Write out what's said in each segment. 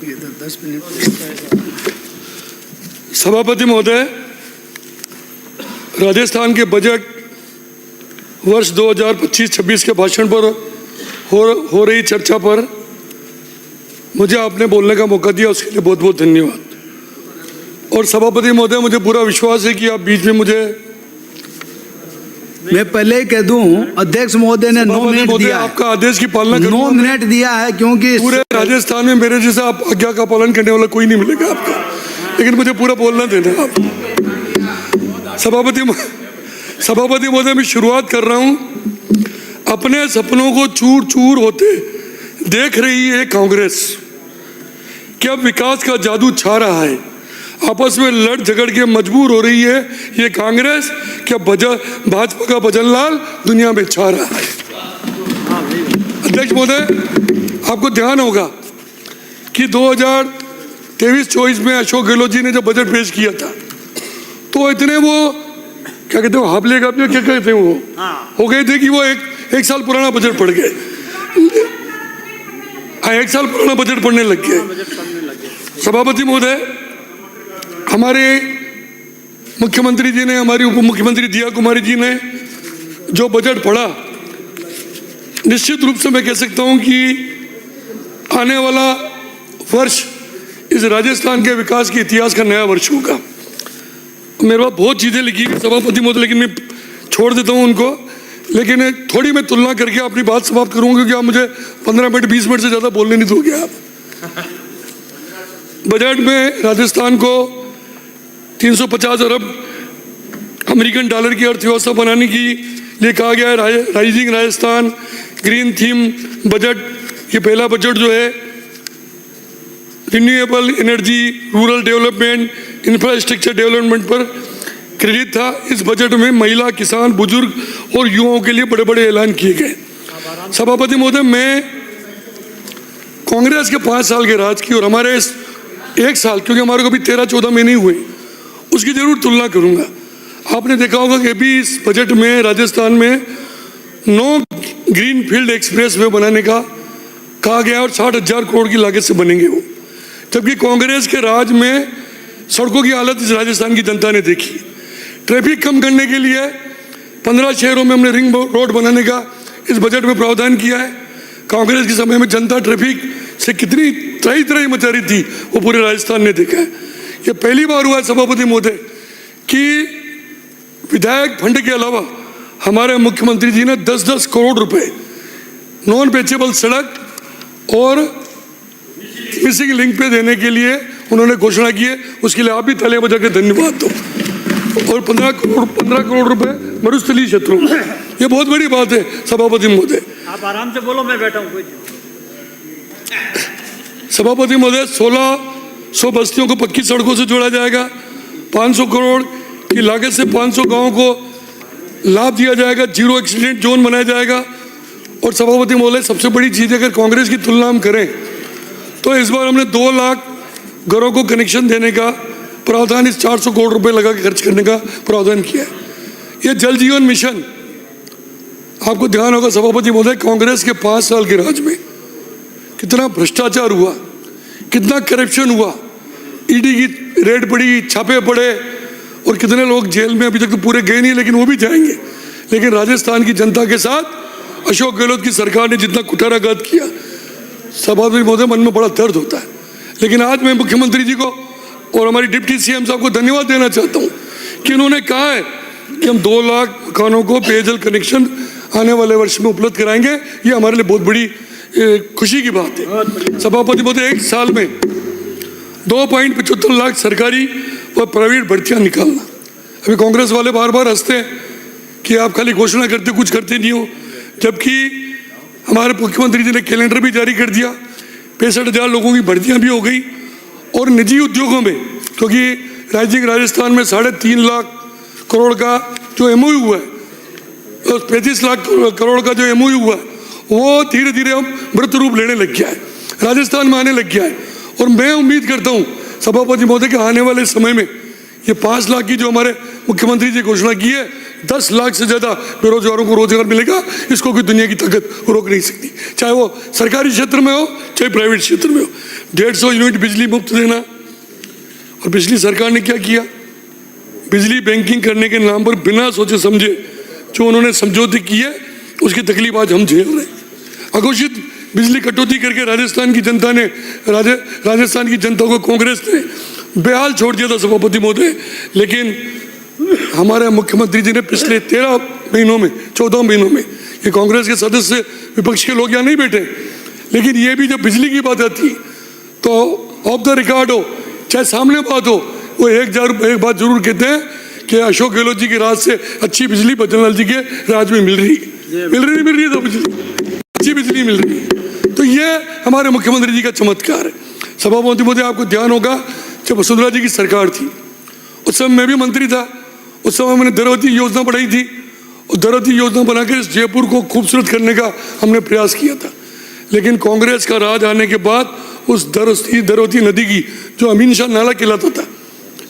10 minute. सभापति महोदय, राजस्थान के बजट वर्ष 2025-26 के भाषण पर हो रही चर्चा पर मुझे आपने बोलने का मौका दिया, उसके लिए बहुत बहुत धन्यवाद। और सभापति महोदय, मुझे पूरा विश्वास है कि आप बीच में मुझे मैं पहले ही कह दूं, अध्यक्ष महोदय ने 9 मिनट दिया है। आपका आदेश की पालना 9 मिनट दिया है, क्योंकि पूरे राजस्थान में मेरे जैसा आप आज्ञा का पालन करने वाला कोई नहीं मिलेगा आपका, लेकिन मुझे पूरा बोलना देना आप। सभापति महोदय, मैं शुरुआत कर रहा हूं। अपने सपनों को चूर चूर होते देख रही है कांग्रेस कि अब विकास का जादू छा रहा है। आपस में लड़ झगड़ के मजबूर हो रही है ये कांग्रेस कि भाजपा का भजन लाल दुनिया में छा रहा है। अध्यक्ष महोदय, आपको ध्यान होगा कि 2023-24 में अशोक गहलोत जी ने जब बजट पेश किया था तो इतने वो क्या कहते हैं, हाबले का क्या कहते हैं, वो हो गए थे कि वो एक साल पुराना बजट पढ़ गए। एक साल पुराना बजट पढ़ने लग गए। सभापति महोदय, हमारे मुख्यमंत्री जी ने, हमारी उप मुख्यमंत्री दिया कुमारी जी ने जो बजट पढ़ा, निश्चित रूप से मैं कह सकता हूं कि आने वाला वर्ष इस राजस्थान के विकास के इतिहास का नया वर्ष होगा। मेरे पास बहुत चीज़ें लिखी है सभापति महोदय, लेकिन मैं छोड़ देता हूं उनको। लेकिन थोड़ी मैं तुलना करके अपनी बात समाप्त करूंगा, क्योंकि आप मुझे 15 मिनट 20 मिनट से ज़्यादा बोलने नहीं दोगे आप। बजट में राजस्थान को 350 अरब अमेरिकन डॉलर की अर्थव्यवस्था बनाने की लिए कहा गया है। Rising Rajasthan green theme budget, ये पहला बजट जो है renewable energy, rural development, infrastructure development पर क्रेडिट था। इस बजट में महिला, किसान, बुजुर्ग और युवाओं के लिए बड़े बड़े ऐलान किए गए। सभापति महोदय, मैं कांग्रेस के 5 साल के राज की और हमारे 1 साल, क्योंकि हमारे को भी 13-14 महीने हुए, उसकी जरूर तुलना करूंगा। आपने देखा होगा कि अभी इस बजट में राजस्थान में 9 ग्रीन फील्ड एक्सप्रेस वे बनाने का कहा गया और 60,000 करोड़ की लागत से बनेंगे वो, जबकि कांग्रेस के राज में सड़कों की हालत इस राजस्थान की जनता ने देखी। ट्रैफिक कम करने के लिए 15 शहरों में हमने रिंग रोड बनाने का इस बजट में प्रावधान किया है। कांग्रेस के समय में जनता ट्रैफिक से कितनी त्राही मचा रही थी, वो पूरे राजस्थान ने देखा है। ये पहली बार हुआ है सभापति महोदय कि विधायक फंड के अलावा हमारे मुख्यमंत्री जी ने 10-10 करोड़ रुपए नॉन पेचेबल सड़क और मिसिंग लिंक पे देने के लिए उन्होंने घोषणा की है। उसके लिए आप भी तालियां बजा के धन्यवाद दो। और 15 करोड़ रुपए मरुस्थलीय क्षेत्रों में, ये बहुत बड़ी बात है सभापति महोदय। आप आराम से बोलो, मैं बैठा हूँ। सभापति महोदय, 1600 बस्तियों को पक्की सड़कों से जोड़ा जाएगा। 500 करोड़ की लागत से 500 गांवों को लाभ दिया जाएगा। 0 एक्सीडेंट जोन बनाया जाएगा। और सभापति महोदय, सबसे बड़ी चीज़, अगर कांग्रेस की तुलना हम करें तो इस बार हमने 2 लाख घरों को कनेक्शन देने का प्रावधान, इस 400 करोड़ रुपए लगा के खर्च करने का प्रावधान किया है। ये जल जीवन मिशन, आपको ध्यान होगा सभापति महोदय, कांग्रेस के 5 साल के राज में कितना भ्रष्टाचार हुआ, कितना करप्शन हुआ, ईडी की रेड पड़ी, छापे पड़े और कितने लोग जेल में अभी तक तो पूरे गए नहीं, लेकिन वो भी जाएंगे। लेकिन राजस्थान की जनता के साथ अशोक गहलोत की सरकार ने जितना कुठाराघात किया, सभापति महोदय, मन में बड़ा दर्द होता है। लेकिन आज मैं मुख्यमंत्री जी को और हमारी डिप्टी सीएम साहब को धन्यवाद देना चाहता हूँ कि उन्होंने कहा है कि हम 2 लाख मकानों को पेयजल कनेक्शन आने वाले वर्ष में उपलब्ध कराएंगे। ये हमारे लिए बहुत बड़ी खुशी की बात है। सभापति महोदय, 1 साल में 2.75 लाख सरकारी और प्राइवेट भर्तियां निकालना। अभी कांग्रेस वाले बार बार हंसते हैं कि आप खाली घोषणा करते, कुछ करते नहीं हो, जबकि हमारे मुख्यमंत्री जी ने कैलेंडर भी जारी कर दिया। 65,000 लोगों की भर्तियां भी हो गई। और निजी उद्योगों में, क्योंकि राइजिंग राजस्थान में 3.5 लाख करोड़ का जो एमओयू हुआ है और 35 लाख करोड़ का जो एमओयू हुआ है, वो धीरे धीरे हम व्रत रूप लेने लग गया है, राजस्थान में आने लग गया है। और मैं उम्मीद करता हूँ सभापति महोदय के आने वाले समय में ये 5 लाख की जो हमारे मुख्यमंत्री जी घोषणा की है, 10 लाख से ज़्यादा बेरोजगारों को रोजगार मिलेगा, इसको कोई दुनिया की ताकत रोक नहीं सकती, चाहे वो सरकारी क्षेत्र में हो चाहे प्राइवेट क्षेत्र में हो। 150 यूनिट बिजली मुफ्त देना, और पिछली सरकार ने क्या किया, बिजली बैंकिंग करने के नाम पर बिना सोचे समझे जो उन्होंने समझौते किए उसकी तकलीफ आज हम झेल रहे हैं। अघोषित बिजली कटौती करके राजस्थान की जनता ने राजस्थान की जनता को कांग्रेस ने बेहाल छोड़ दिया था सभापति महोदय। लेकिन हमारे मुख्यमंत्री जी ने पिछले 13 महीनों में 14 महीनों में, ये कांग्रेस के सदस्य विपक्ष के लोग यहाँ नहीं बैठे, लेकिन ये भी जब बिजली की बात आती तो ऑफ द रिकॉर्ड हो चाहे सामने बात हो, वो एक बात जरूर कहते हैं कि अशोक गहलोत जी के राज से अच्छी बिजली बद्रीलाल जी के राज में मिल रही है तो बिजली अच्छी बिजली मिल रही है। तो ये हमारे मुख्यमंत्री जी का चमत्कार है। सभापति महोदय, आपको ध्यान होगा जब वसुंधरा जी की सरकार थी उस समय मैं भी मंत्री था, उस समय मैंने द्रवती योजना बढ़ाई थी, और द्रवती योजना बनाकर इस जयपुर को खूबसूरत करने का हमने प्रयास किया था। लेकिन कांग्रेस का राज आने के बाद उस द्रवती नदी की, जो अमीन शाह नाला कहलाता था,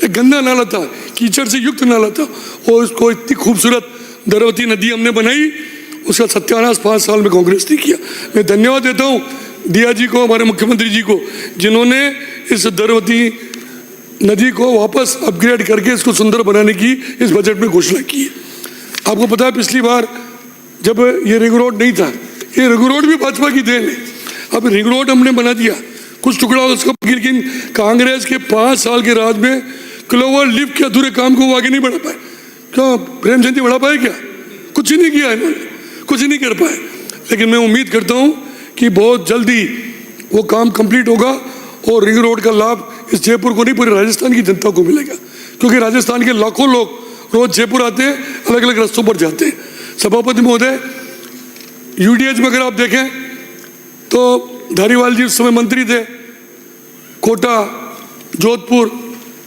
एक गंदा नाला था, कीचड़ से युक्त नाला था, और उसको इतनी खूबसूरत द्रवती नदी हमने बनाई, उसका सत्यानाश 5 साल में कांग्रेस ने किया। मैं धन्यवाद देता हूँ दिया जी को, हमारे मुख्यमंत्री जी को, जिन्होंने इस द्रवती नदी को वापस अपग्रेड करके इसको सुंदर बनाने की इस बजट में घोषणा की है। आपको पता है पिछली बार जब ये रिंग रोड नहीं था, ये रिंग रोड भी भाजपा की देन है। अब रिंग रोड हमने बना दिया, कुछ टुकड़ा उसका, लेकिन कांग्रेस के 5 साल के राज में क्लोवर लिफ्ट के अधूरे काम को वो आगे नहीं बढ़ा पाए। क्यों प्रेमचंद जी बढ़ा पाए क्या? कुछ नहीं किया इन्होंने, कुछ नहीं कर पाए। लेकिन मैं उम्मीद करता हूँ कि बहुत जल्दी वो काम कंप्लीट होगा और रिंग रोड का लाभ इस जयपुर को नहीं, पूरे राजस्थान की जनता को मिलेगा, क्योंकि राजस्थान के लाखों लोग रोज जयपुर आते हैं, अलग अलग रास्तों पर जाते हैं। सभापति महोदय, यूडीएच में अगर आप देखें तो धारीवाल जी उस समय मंत्री थे, कोटा, जोधपुर,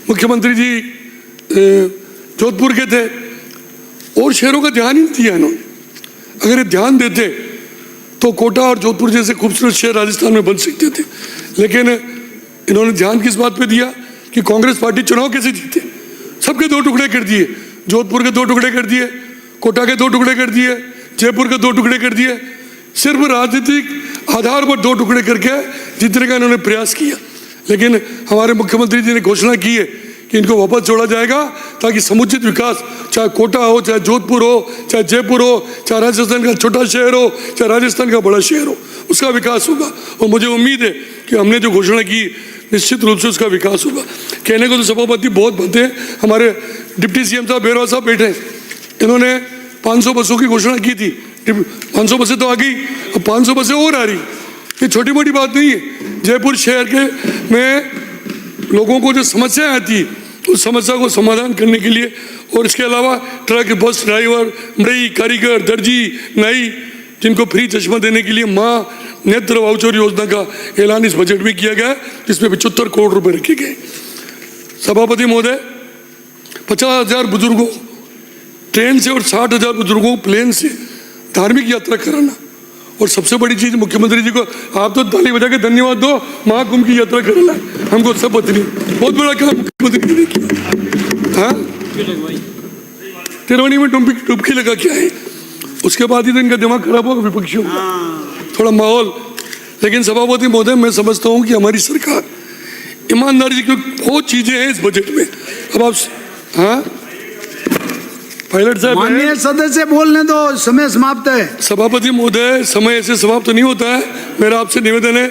मुख्यमंत्री जी जोधपुर के थे, और शहरों का ध्यान ही नहीं दिया इन्होंने। अगर ये ध्यान देते तो कोटा और जोधपुर जैसे खूबसूरत शहर राजस्थान में बन सकते थे। लेकिन इन्होंने ध्यान किस बात पे दिया कि कांग्रेस पार्टी चुनाव कैसे जीते, सबके 2 टुकड़े कर दिए, जोधपुर के 2 टुकड़े कर दिए, कोटा के 2 टुकड़े कर दिए, जयपुर के 2 टुकड़े कर दिए, सिर्फ राजनीतिक आधार पर 2 टुकड़े करके जीतने का इन्होंने प्रयास किया। लेकिन हमारे मुख्यमंत्री जी ने घोषणा की है कि इनको वापस जोड़ा जाएगा, ताकि समुचित विकास, चाहे कोटा हो, चाहे जोधपुर हो, चाहे जयपुर हो, चाहे राजस्थान का छोटा शहर हो, चाहे राजस्थान का बड़ा शहर हो, उसका विकास होगा। और मुझे उम्मीद है कि हमने जो घोषणा की निश्चित रूप से उसका विकास होगा। कहने को तो सभापति बहुत बातें, हमारे डिप्टी सीएम साहब बेरवा साहब बैठे, इन्होंने 500 बसों की घोषणा की थी। 500 बसें तो आ गई, अब 500 बसें और आ रही। ये छोटी मोटी बात नहीं है। जयपुर शहर के में लोगों को जो समस्याएं आती है उस समस्या को समाधान करने के लिए, और इसके अलावा ट्रक, बस ड्राइवर, मड़ई, कारीगर, दर्जी, नाई, जिनको फ्री चश्मा देने के लिए माँ नेत्र वाउचर योजना का ऐलान इस बजट में किया गया, जिसमें 75 करोड़ रुपए रखे गए। सभापति महोदय, 50,000 बुजुर्गों ट्रेन से और 60,000 बुजुर्गों को प्लेन से धार्मिक यात्रा कराना, और सबसे बड़ी चीज मुख्यमंत्री जी को आप तो ताली बजा के धन्यवाद दो, महाकुंभ की यात्रा कराना हमको सब पत्नी, बहुत बड़ा काम मुख्यमंत्री जी ने किया। हाँ, तिरवनी में डुबकी लगा क्या है, उसके बाद ही तो इनका दिमाग खराब होगा विपक्षियों का, थोड़ा माहौल। लेकिन सभापति महोदय, मैं समझता हूँ कि हमारी सरकार ईमानदारी की बहुत चीजें हैं इस बजट में। अब आप, हाँ पायलट साहब, माननीय सदस्य बोलने दो, समय समाप्त है। सभापति महोदय, समय ऐसे समाप्त तो नहीं होता है। मेरा आपसे निवेदन है,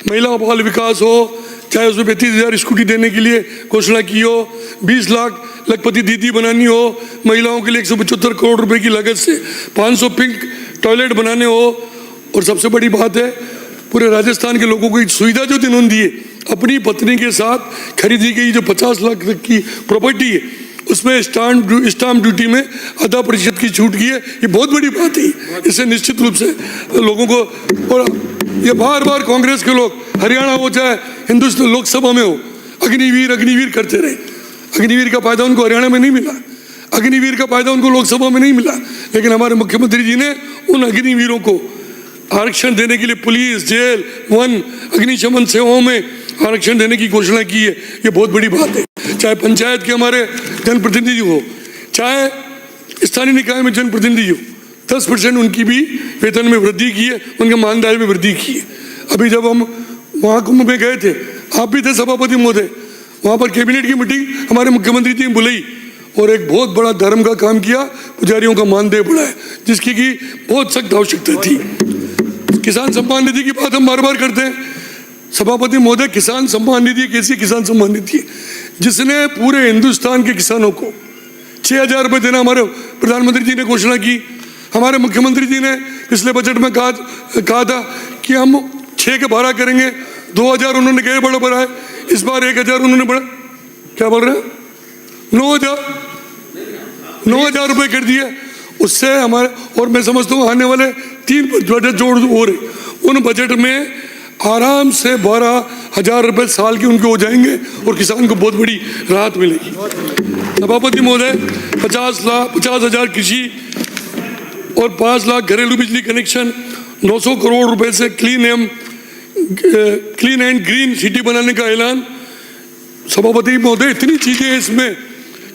महिला और बाल विकास हो, चाहे उसमें 32,000 स्कूटी देने के लिए घोषणा की हो, 20 लाख लखपति दीदी बनानी हो, महिलाओं के लिए 175 करोड़ रुपए की लागत से 500 पिंक टॉयलेट बनाने हो, और सबसे बड़ी बात है पूरे राजस्थान के लोगों को एक सुविधा जो इन्होंने दी है, अपनी पत्नी के साथ खरीदी गई जो 50 लाख तक की प्रॉपर्टी है उसमें स्टाम्प ड्यूटी में 0.5% की छूट की है। ये बहुत बड़ी बात है, इससे निश्चित रूप से लोगों को, और ये बार बार कांग्रेस के लोग हरियाणा हो चाहे हिंदुस्तान लोकसभा में हो, अग्निवीर अग्निवीर करते रहे। अग्निवीर का फायदा उनको हरियाणा में नहीं मिला, अग्निवीर का फायदा उनको लोकसभा में नहीं मिला, लेकिन हमारे मुख्यमंत्री जी ने उन अग्निवीरों को आरक्षण देने के लिए पुलिस, जेल, वन, अग्निशमन सेवाओं में आरक्षण देने की घोषणा की है। ये बहुत बड़ी बात है। चाहे पंचायत के हमारे जनप्रतिनिधि हो, चाहे स्थानीय निकाय में जनप्रतिनिधि हो, 10% उनकी भी वेतन में वृद्धि की है, उनके मानदेय में वृद्धि की है। अभी जब हम वहाँ कुंभ में गए थे, आप भी थे सभापति महोदय, वहाँ पर कैबिनेट की मीटिंग हमारे मुख्यमंत्री जी ने बुलाई और एक बहुत बड़ा धर्म का काम किया, पुजारियों का मानदेय बढ़ाया, जिसकी की बहुत सख्त आवश्यकता थी। किसान सम्मान निधि की बात हम बार बार करते हैं, सभापति महोदय, किसान सम्मान निधि एक ऐसी किसान सम्मान निधि है जिसने पूरे हिंदुस्तान के किसानों को 6,000 रुपये देना हमारे प्रधानमंत्री जी ने घोषणा की। हमारे मुख्यमंत्री जी ने पिछले बजट में कहा था कि हम 6 के 12 करेंगे, 2,000 उन्होंने गए बड़ा बढ़ाए, इस बार 1,000 उन्होंने बढ़ा, क्या बोल रहे हैं, 9,000 रुपये कर दिए। उससे हमारे, और मैं समझता हूँ आने वाले 3 बजट जोड़ हो रहे, उन बजट में आराम से 12,000 रुपये साल के उनके हो जाएंगे और किसान को बहुत बड़ी राहत मिलेगी। सभापति महोदय, 50,000 कृषि और 5 लाख घरेलू बिजली कनेक्शन, 900 करोड़ रुपए से क्लीन एंड ग्रीन सिटी बनाने का ऐलान। सभापति महोदय, इतनी चीजें हैं इसमें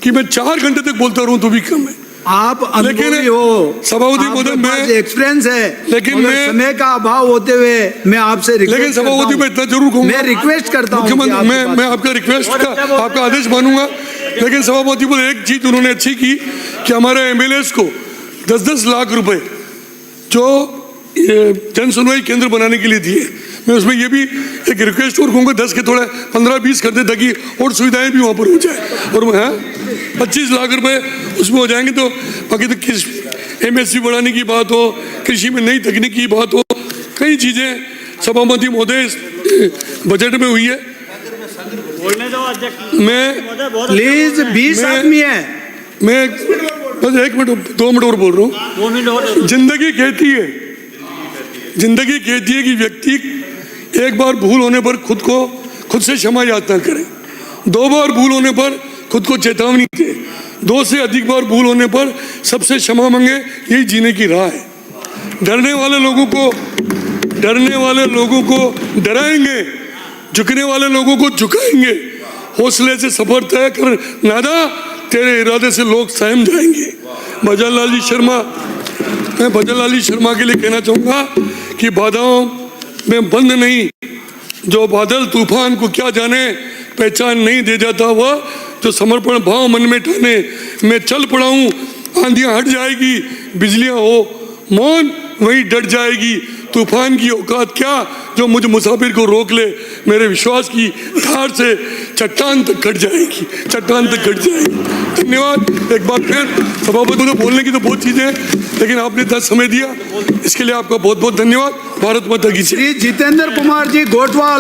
कि मैं 4 घंटे तक बोलता रहूं तो भी कम है। आप अनुभवी हो, सभापति महोदय, मैं एक्सपीरियंस है, लेकिन मैं समय का अभाव होते हुए मैं आपसे लेकिन सभापति मैं इतना जरूर कहूंगा, मैं रिक्वेस्ट करता हूं, मुख्यमंत्री मैं आपका रिक्वेस्ट का आपका आदेश मानूंगा। लेकिन सभापति बोले एक चीज उन्होंने अच्छी की कि हमारे एमएलएस को 10-10 लाख रुपए जो जन सुनवाई केंद्र बनाने के लिए दिए। मैं उसमें ये भी एक रिक्वेस्ट और कहूँगा, 10 के थोड़ा 15-20 कर दे ताकि और सुविधाएं भी वहाँ पर हो जाए। और 25 लाख रुपए उसमें हो जाएंगे तो बाकी तो किस एमएसपी बढ़ाने की बात हो, कृषि में नई तकनीक की बात हो, कई चीज़ें सभापति महोदय बजट में हुई है। बोलने दो अध्यक्ष, मैं प्लीज 20 आदमी है, मैं बस 1 मिनट 2 मिनट और बोल रहा हूँ। 2 मिनट और। जिंदगी कहती है कि व्यक्ति एक बार भूल होने पर खुद से क्षमा याचना करे, 2 बार भूल होने पर खुद को चेतावनी दे, 2 से अधिक बार भूल होने पर सबसे क्षमा मांगे। यही जीने की राह है। डरने वाले लोगों को डराएंगे, झुकने वाले लोगों को झुकाएंगे। हौसले से सफर तय कर नादा, तेरे इरादे से लोग सहम जाएंगे। मैं भजनलाल जी शर्मा के लिए कहना चाहूँगा कि बाधाओं में बंद नहीं, जो बादल तूफान को क्या जाने, पहचान नहीं दे जाता वह जो समर्पण भाव मन में ठाने। मैं चल पड़ा हूँ, आंधियाँ हट जाएगी, बिजलियाँ हो मौन वही डट जाएगी। तूफान की औकात क्या जो मुझ मुसाफिर को रोक ले, मेरे विश्वास की धार से चट्टान तक कट जाएगी। धन्यवाद। एक बार फिर सभापति को बोलने की तो बहुत चीजें हैं, लेकिन आपने इतना समय दिया, इसके लिए आपका बहुत बहुत धन्यवाद। भारत माता की जय। श्री जितेंद्र कुमार जी गोटवाल।